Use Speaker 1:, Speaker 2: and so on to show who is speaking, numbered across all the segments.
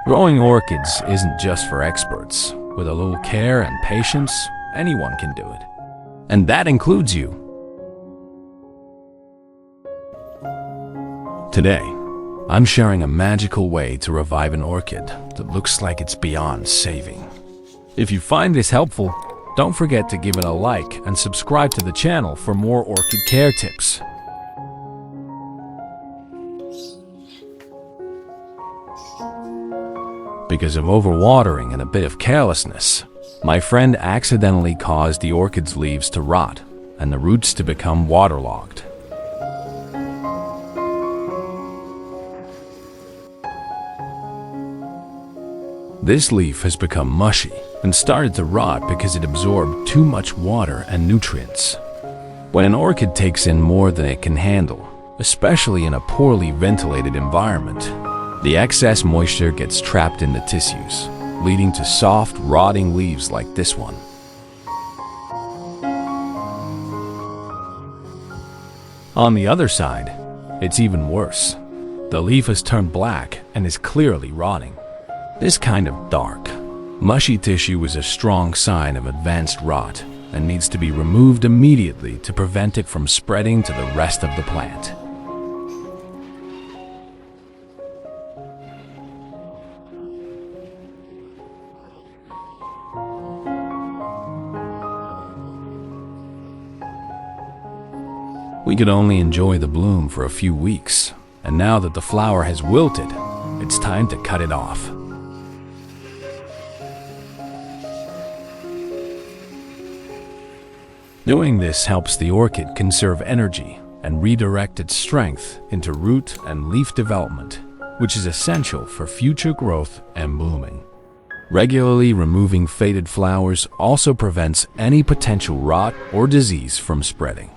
Speaker 1: Growing orchids isn't just for experts. With a little care and patience, anyone can do it. And that includes you. Today, I'm sharing a magical way to revive an orchid that looks like it's beyond saving. If you find this helpful, don't forget to give it a like and subscribe to the channel for more orchid care tips. Because of overwatering and a bit of carelessness, my friend accidentally caused the orchid's leaves to rot and the roots to become waterlogged. This leaf has become mushy and started to rot because it absorbed too much water and nutrients. When an orchid takes in more than it can handle, especially in a poorly ventilated environment, the excess moisture gets trapped in the tissues, leading to soft, rotting leaves like this one. On the other side, it's even worse. The leaf has turned black and is clearly rotting. This kind of dark, mushy tissue is a strong sign of advanced rot and needs to be removed immediately to prevent it from spreading to the rest of the plant. We could only enjoy the bloom for a few weeks, and now that the flower has wilted, it's time to cut it off. Doing this helps the orchid conserve energy and redirect its strength into root and leaf development, which is essential for future growth and blooming. Regularly removing faded flowers also prevents any potential rot or disease from spreading.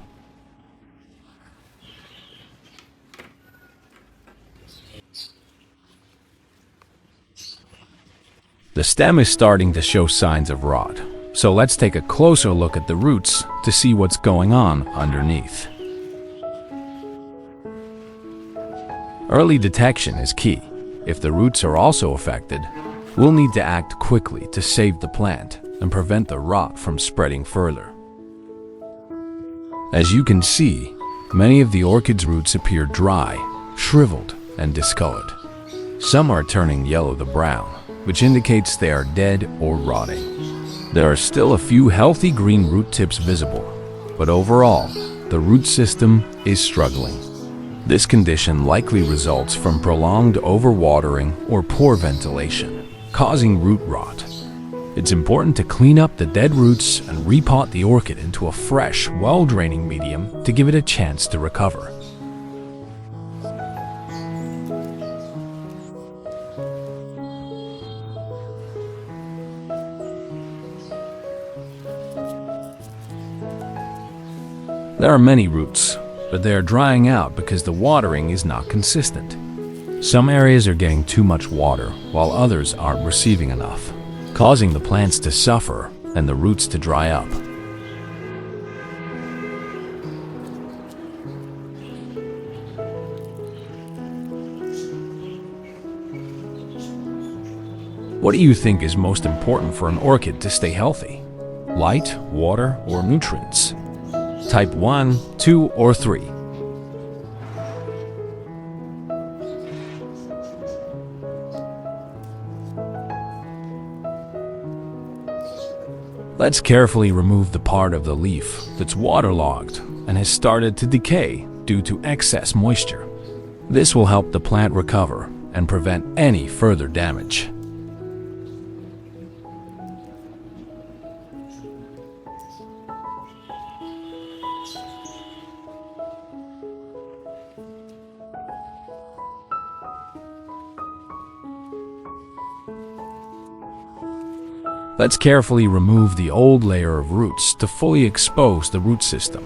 Speaker 1: The stem is starting to show signs of rot, so let's take a closer look at the roots to see what's going on underneath. Early detection is key. If the roots are also affected, we'll need to act quickly to save the plant and prevent the rot from spreading further. As you can see, many of the orchid's roots appear dry, shriveled, and discolored. Some are turning yellow to brown, which indicates they are dead or rotting. There are still a few healthy green root tips visible, but overall, the root system is struggling. This condition likely results from prolonged overwatering or poor ventilation, causing root rot. It's important to clean up the dead roots and repot the orchid into a fresh, well-draining medium to give it a chance to recover. There are many roots, but they are drying out because the watering is not consistent. Some areas are getting too much water, while others aren't receiving enough, causing the plants to suffer and the roots to dry up. What do you think is most important for an orchid to stay healthy? Light, water, or nutrients? Type 1, 2, or 3. Let's carefully remove the part of the leaf that's waterlogged and has started to decay due to excess moisture. This will help the plant recover and prevent any further damage. Let's carefully remove the old layer of roots to fully expose the root system.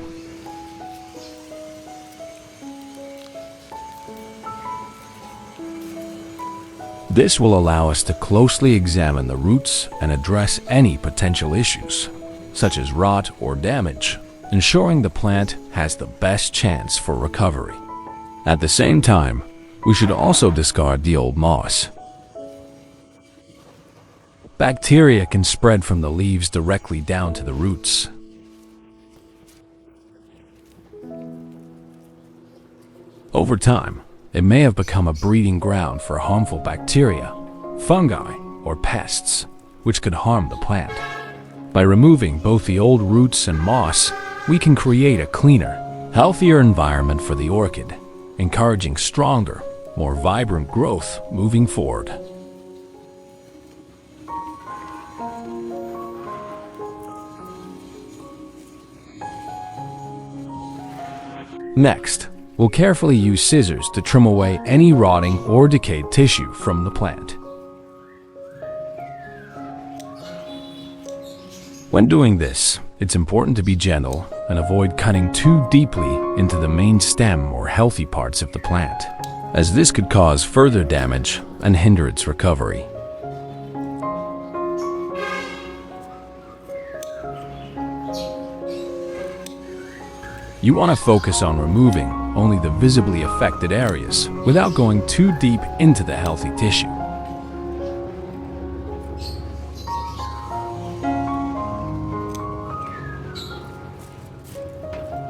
Speaker 1: This will allow us to closely examine the roots and address any potential issues, such as rot or damage, ensuring the plant has the best chance for recovery. At the same time, we should also discard the old moss. Bacteria can spread from the leaves directly down to the roots. Over time, it may have become a breeding ground for harmful bacteria, fungi, or pests, which could harm the plant. By removing both the old roots and moss, we can create a cleaner, healthier environment for the orchid, encouraging stronger, more vibrant growth moving forward. Next, we'll carefully use scissors to trim away any rotting or decayed tissue from the plant. When doing this, it's important to be gentle and avoid cutting too deeply into the main stem or healthy parts of the plant, as this could cause further damage and hinder its recovery. You want to focus on removing only the visibly affected areas without going too deep into the healthy tissue.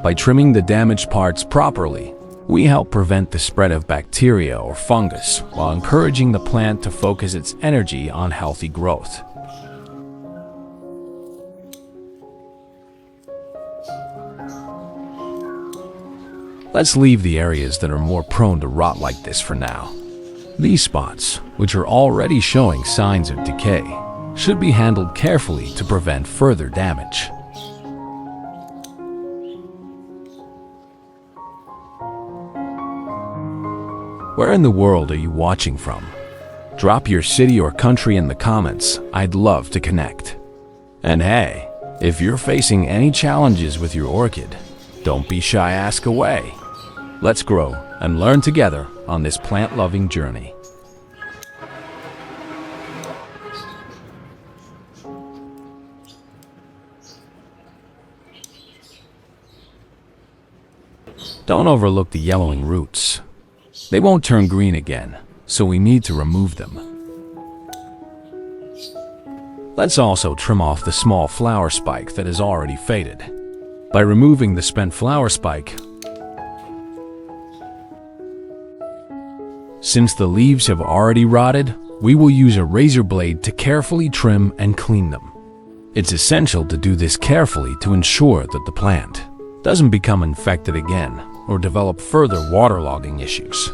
Speaker 1: By trimming the damaged parts properly, we help prevent the spread of bacteria or fungus while encouraging the plant to focus its energy on healthy growth. Let's leave the areas that are more prone to rot like this for now. These spots, which are already showing signs of decay, should be handled carefully to prevent further damage. Where in the world are you watching from? Drop your city or country in the comments. I'd love to connect. And hey, if you're facing any challenges with your orchid, don't be shy, ask away. Let's grow and learn together on this plant-loving journey. Don't overlook the yellowing roots. They won't turn green again, so we need to remove them. Let's also trim off the small flower spike that is already faded. By removing the spent flower spike, since the leaves have already rotted, we will use a razor blade to carefully trim and clean them. It's essential to do this carefully to ensure that the plant doesn't become infected again or develop further waterlogging issues.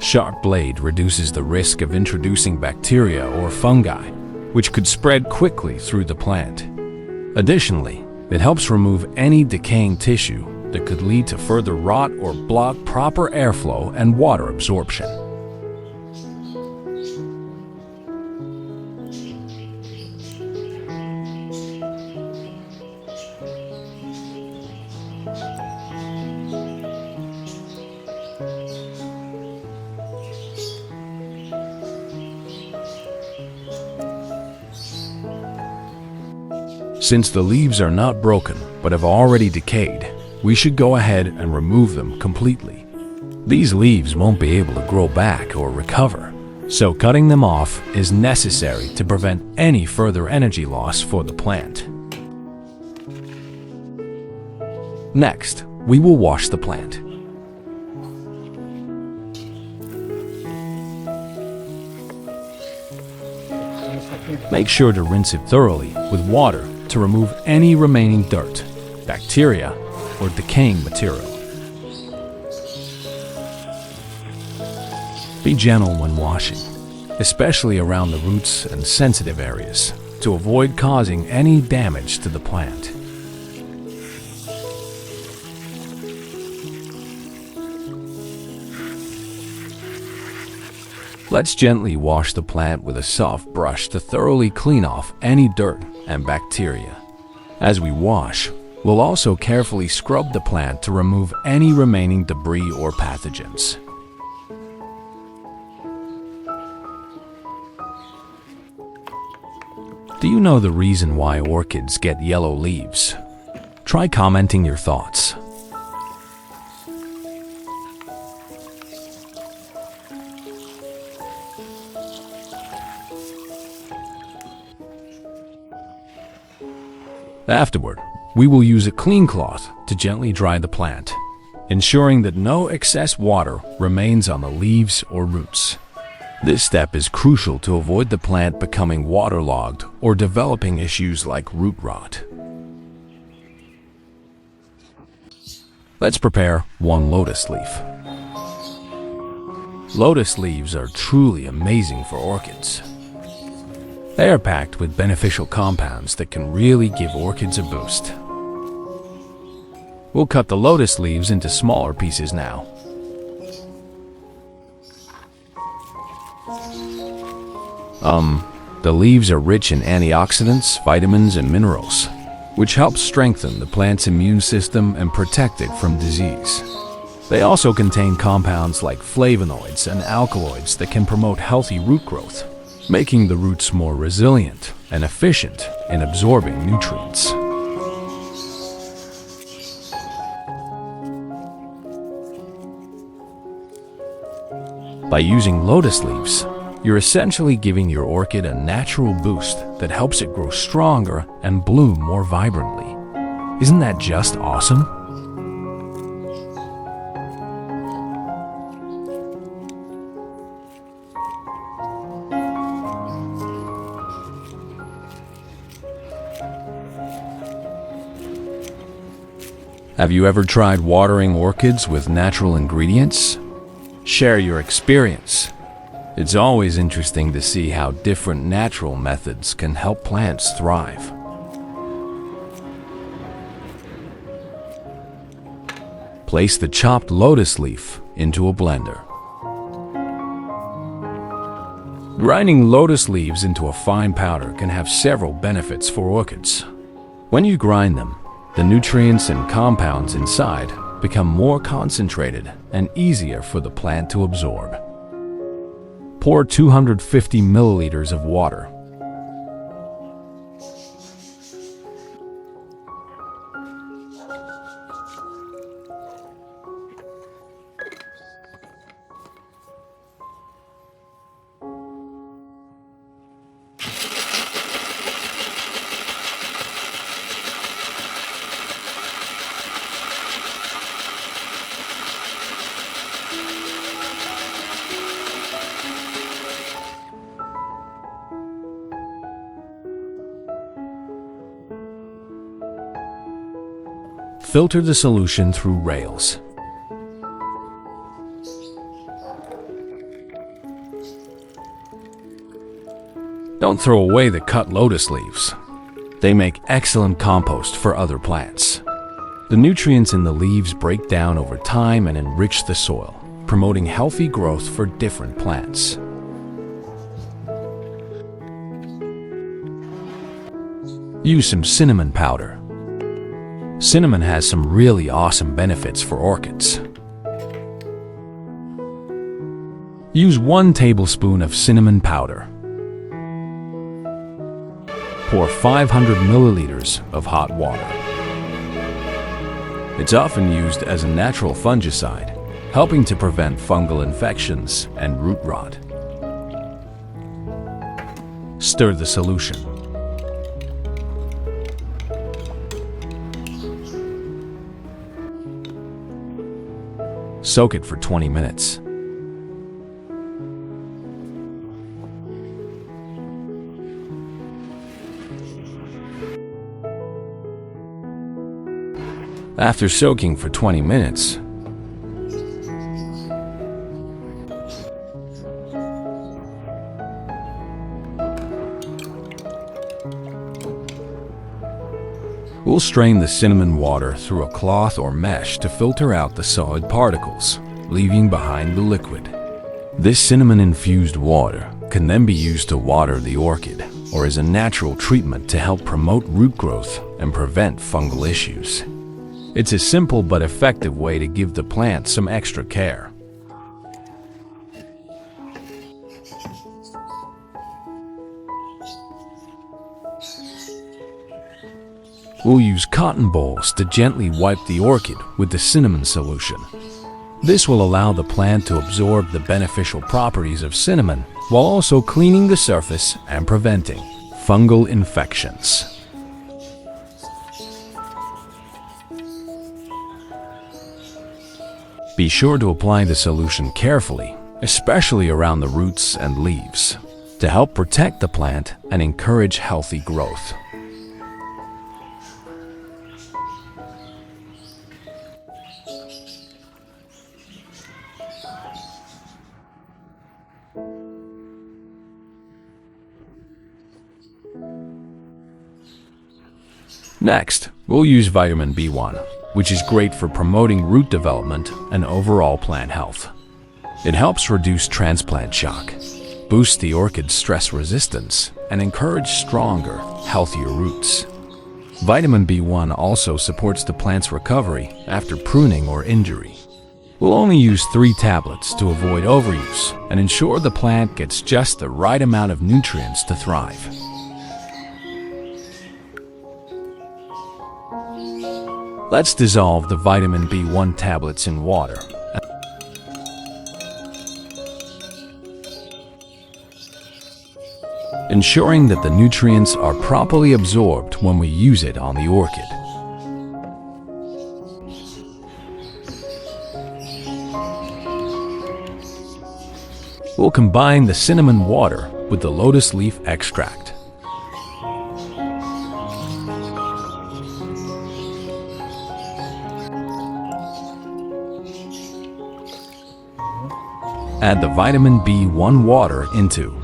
Speaker 1: Sharp blade reduces the risk of introducing bacteria or fungi, which could spread quickly through the plant. Additionally, it helps remove any decaying tissue that could lead to further rot or block proper airflow and water absorption. Since the leaves are not broken but have already decayed, we should go ahead and remove them completely. These leaves won't be able to grow back or recover, so cutting them off is necessary to prevent any further energy loss for the plant. Next, we will wash the plant. Make sure to rinse it thoroughly with water to remove any remaining dirt, bacteria, or decaying material. Be gentle when washing, especially around the roots and sensitive areas, to avoid causing any damage to the plant. Let's gently wash the plant with a soft brush to thoroughly clean off any dirt and bacteria. As we wash, we'll also carefully scrub the plant to remove any remaining debris or pathogens. Do you know the reason why orchids get yellow leaves? Try commenting your thoughts. Afterward, we will use a clean cloth to gently dry the plant, ensuring that no excess water remains on the leaves or roots. This step is crucial to avoid the plant becoming waterlogged or developing issues like root rot. Let's prepare one lotus leaf. Lotus leaves are truly amazing for orchids. They are packed with beneficial compounds that can really give orchids a boost. We'll cut the lotus leaves into smaller pieces now. The leaves are rich in antioxidants, vitamins, and minerals, which helps strengthen the plant's immune system and protect it from disease. They also contain compounds like flavonoids and alkaloids that can promote healthy root growth, making the roots more resilient and efficient in absorbing nutrients. By using lotus leaves, you're essentially giving your orchid a natural boost that helps it grow stronger and bloom more vibrantly. Isn't that just awesome? Have you ever tried watering orchids with natural ingredients? Share your experience. It's always interesting to see how different natural methods can help plants thrive. Place the chopped lotus leaf into a blender. Grinding lotus leaves into a fine powder can have several benefits for orchids. When you grind them, the nutrients and compounds inside become more concentrated and easier for the plant to absorb. Pour 250 milliliters of water. Filter the solution through rails. Don't throw away the cut lotus leaves. They make excellent compost for other plants. The nutrients in the leaves break down over time and enrich the soil, promoting healthy growth for different plants. Use some cinnamon powder. Cinnamon has some really awesome benefits for orchids. Use 1 tablespoon of cinnamon powder. Pour 500 milliliters of hot water. It's often used as a natural fungicide, helping to prevent fungal infections and root rot. Stir the solution. Soak it for 20 minutes. After soaking for 20 minutes, we'll strain the cinnamon water through a cloth or mesh to filter out the solid particles, leaving behind the liquid. This cinnamon-infused water can then be used to water the orchid or as a natural treatment to help promote root growth and prevent fungal issues. It's a simple but effective way to give the plant some extra care. We'll use cotton balls to gently wipe the orchid with the cinnamon solution. This will allow the plant to absorb the beneficial properties of cinnamon while also cleaning the surface and preventing fungal infections. sure to apply the solution carefully, especially around the roots and leaves, to help protect the plant and encourage healthy growth. Next, we'll use vitamin B1, which is great for promoting root development and overall plant health. It helps reduce transplant shock, boost the orchid's stress resistance, and encourage stronger, healthier roots. Vitamin B1 also supports the plant's recovery after pruning or injury. We'll only use 3 tablets to avoid overuse and ensure the plant gets just the right amount of nutrients to thrive. Let's dissolve the vitamin B1 tablets in water. Ensuring that the nutrients are properly absorbed when we use it on the orchid. We'll combine the cinnamon water with the lotus leaf extract. Add the vitamin B1 water into.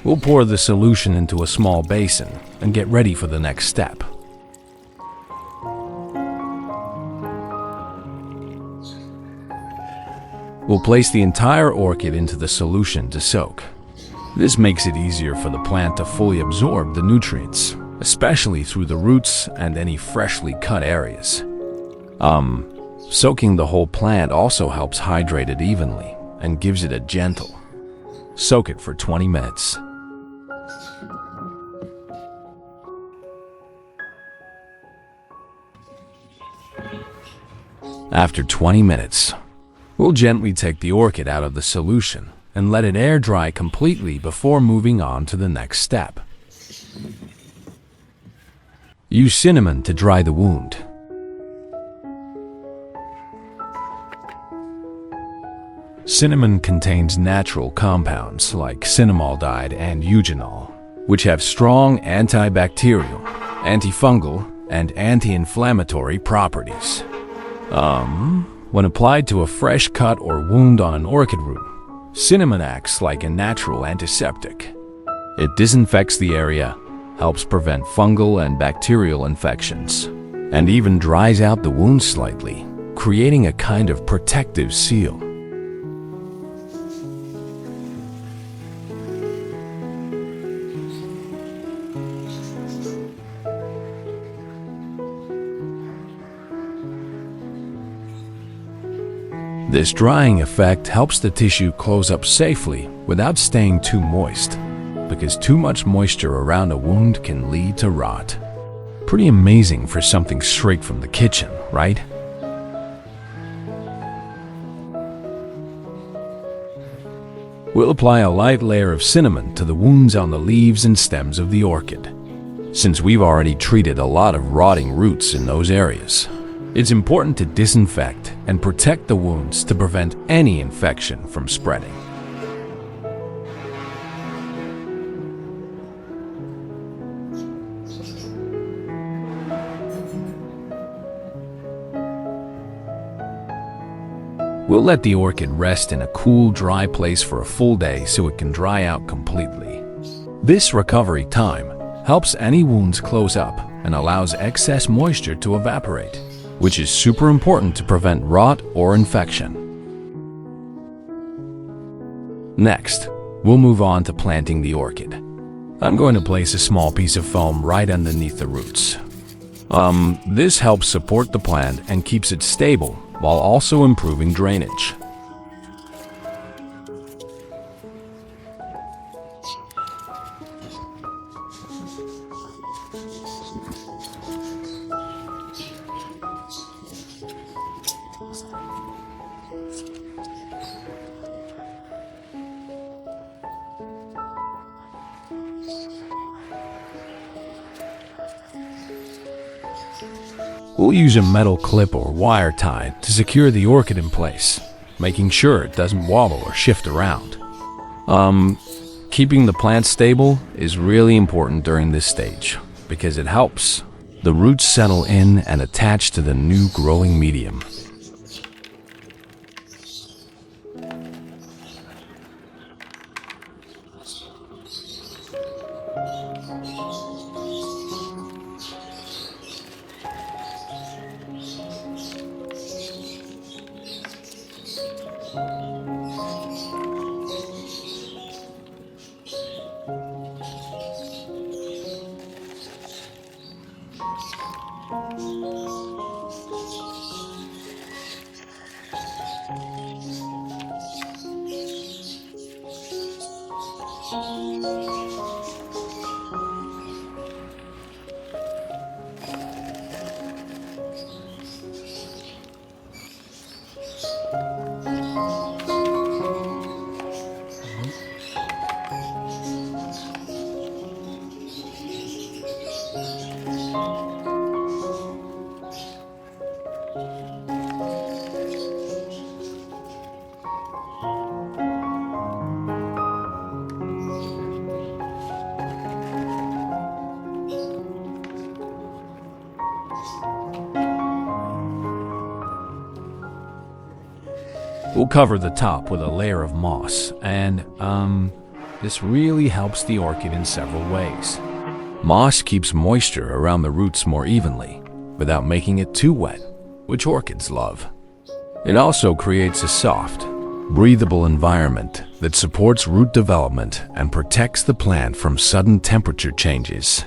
Speaker 1: We'll pour the solution into a small basin and get ready for the next step. We'll place the entire orchid into the solution to soak. This makes it easier for the plant to fully absorb the nutrients, especially through the roots and any freshly cut areas. Soaking the whole plant also helps hydrate it evenly and gives it a gentle. Soak it for 20 minutes. After 20 minutes, we'll gently take the orchid out of the solution and let it air dry completely before moving on to the next step. Use cinnamon to dry the wound. Cinnamon contains natural compounds like cinnamaldehyde and eugenol, which have strong antibacterial, antifungal, and anti-inflammatory properties. When applied to a fresh cut or wound on an orchid root, cinnamon acts like a natural antiseptic. It disinfects the area, helps prevent fungal and bacterial infections, and even dries out the wound slightly, creating a kind of protective seal. This drying effect helps the tissue close up safely without staying too moist, because too much moisture around a wound can lead to rot. Pretty amazing for something straight from the kitchen, right? We'll apply a light layer of cinnamon to the wounds on the leaves and stems of the orchid. Since we've already treated a lot of rotting roots in those areas, it's important to disinfect and protect the wounds to prevent any infection from spreading. We'll let the orchid rest in a cool, dry place for a full day so it can dry out completely. This recovery time helps any wounds close up and allows excess moisture to evaporate, which is super important to prevent rot or infection. Next, we'll move on to planting the orchid. I'm going to place a small piece of foam right underneath the roots. This helps support the plant and keeps it stable while also improving drainage. We'll use a metal clip or wire tie to secure the orchid in place, making sure it doesn't wobble or shift around. Keeping the plant stable is really important during this stage because it helps the roots settle in and attach to the new growing medium. We'll cover the top with a layer of moss, and this really helps the orchid in several ways. Moss keeps moisture around the roots more evenly, without making it too wet, which orchids love. It also creates a soft, breathable environment that supports root development and protects the plant from sudden temperature changes.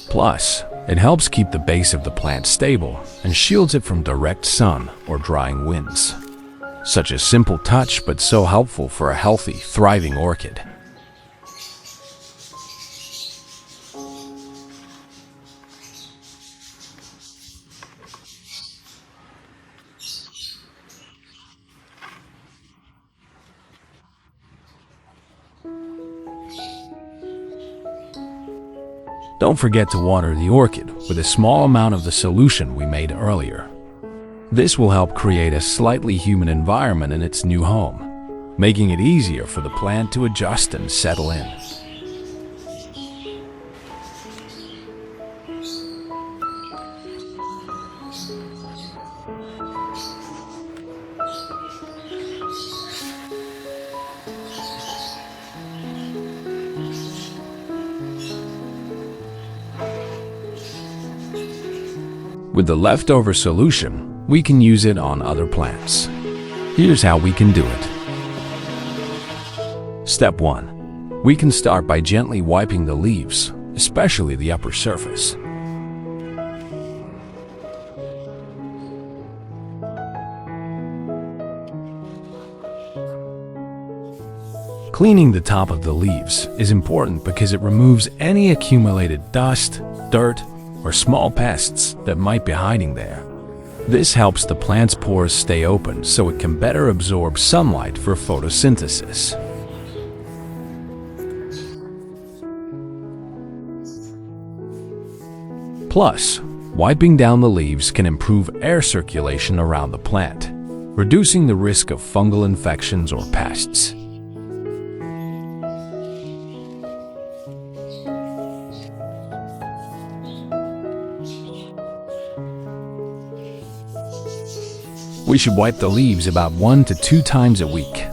Speaker 1: Plus, it helps keep the base of the plant stable and shields it from direct sun or drying winds. Such a simple touch, but so helpful for a healthy, thriving orchid. Don't forget to water the orchid with a small amount of the solution we made earlier. This will help create a slightly humid environment in its new home, making it easier for the plant to adjust and settle in. With the leftover solution, we can use it on other plants. Here's how we can do it. Step 1. We can start by gently wiping the leaves, especially the upper surface. Cleaning the top of the leaves is important because it removes any accumulated dust, dirt, or small pests that might be hiding there. This helps the plant's pores stay open so it can better absorb sunlight for photosynthesis. Plus, wiping down the leaves can improve air circulation around the plant, reducing the risk of fungal infections or pests. We should wipe the leaves about 1 to 2 times a week.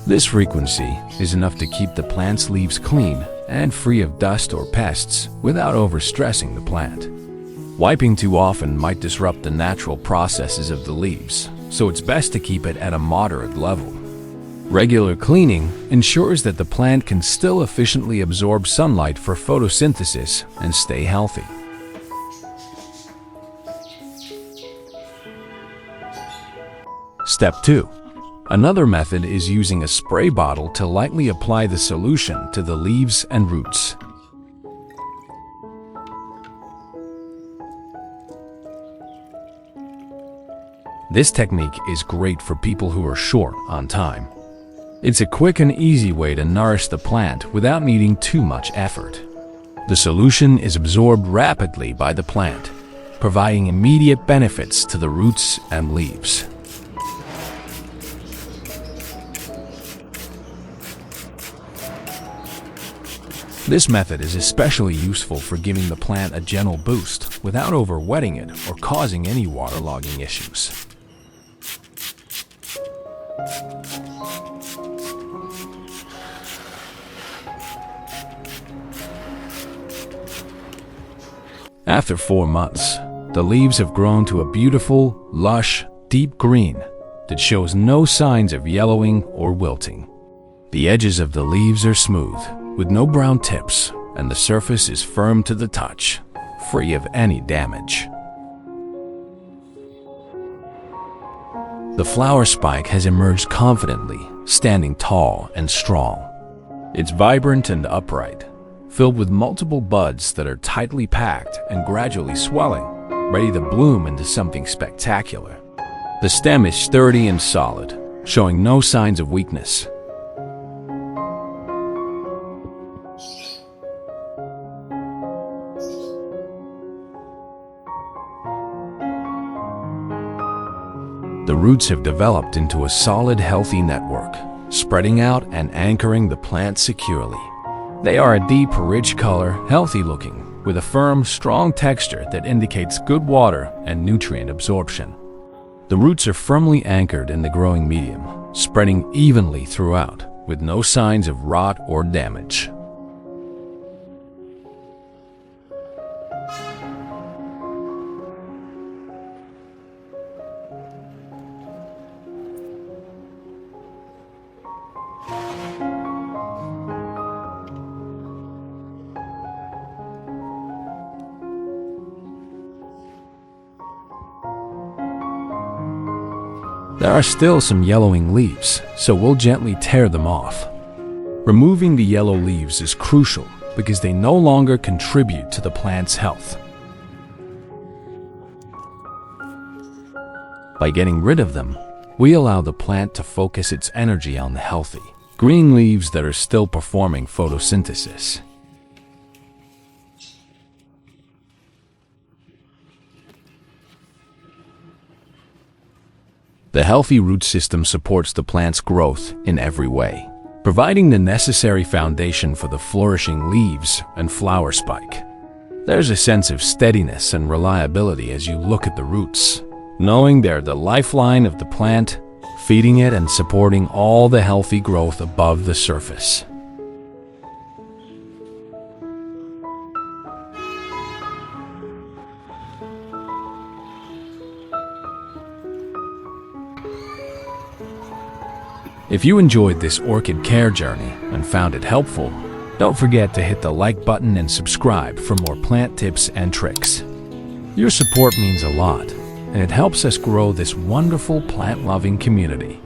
Speaker 1: This frequency is enough to keep the plant's leaves clean and free of dust or pests without overstressing the plant. Wiping too often might disrupt the natural processes of the leaves, so it's best to keep it at a moderate level. Regular cleaning ensures that the plant can still efficiently absorb sunlight for photosynthesis and stay healthy. Step 2. Another method is using a spray bottle to lightly apply the solution to the leaves and roots. This technique is great for people who are short on time. It's a quick and easy way to nourish the plant without needing too much effort. The solution is absorbed rapidly by the plant, providing immediate benefits to the roots and leaves. This method is especially useful for giving the plant a gentle boost without overwetting it or causing any waterlogging issues. After 4 months, the leaves have grown to a beautiful, lush, deep green that shows no signs of yellowing or wilting. The edges of the leaves are smooth, with no brown tips, and the surface is firm to the touch, free of any damage. The flower spike has emerged confidently, standing tall and strong. It's vibrant and upright, filled with multiple buds that are tightly packed and gradually swelling, ready to bloom into something spectacular. The stem is sturdy and solid, showing no signs of weakness. The roots have developed into a solid, healthy network, spreading out and anchoring the plant securely. They are a deep, rich color, healthy looking, with a firm, strong texture that indicates good water and nutrient absorption. The roots are firmly anchored in the growing medium, spreading evenly throughout, with no signs of rot or damage. There are still some yellowing leaves, so we'll gently tear them off. Removing the yellow leaves is crucial because they no longer contribute to the plant's health. By getting rid of them, we allow the plant to focus its energy on the healthy, green leaves that are still performing photosynthesis. The healthy root system supports the plant's growth in every way, providing the necessary foundation for the flourishing leaves and flower spike. There's a sense of steadiness and reliability as you look at the roots, knowing they're the lifeline of the plant, feeding it and supporting all the healthy growth above the surface. If you enjoyed this orchid care journey and found it helpful, don't forget to hit the like button and subscribe for more plant tips and tricks. Your support means a lot, and it helps us grow this wonderful plant-loving community.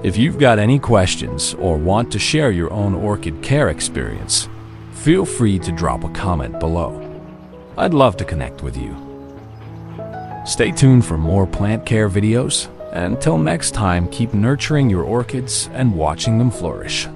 Speaker 1: If you've got any questions or want to share your own orchid care experience, feel free to drop a comment below. I'd love to connect with you. Stay tuned for more plant care videos. Until next time, keep nurturing your orchids and watching them flourish.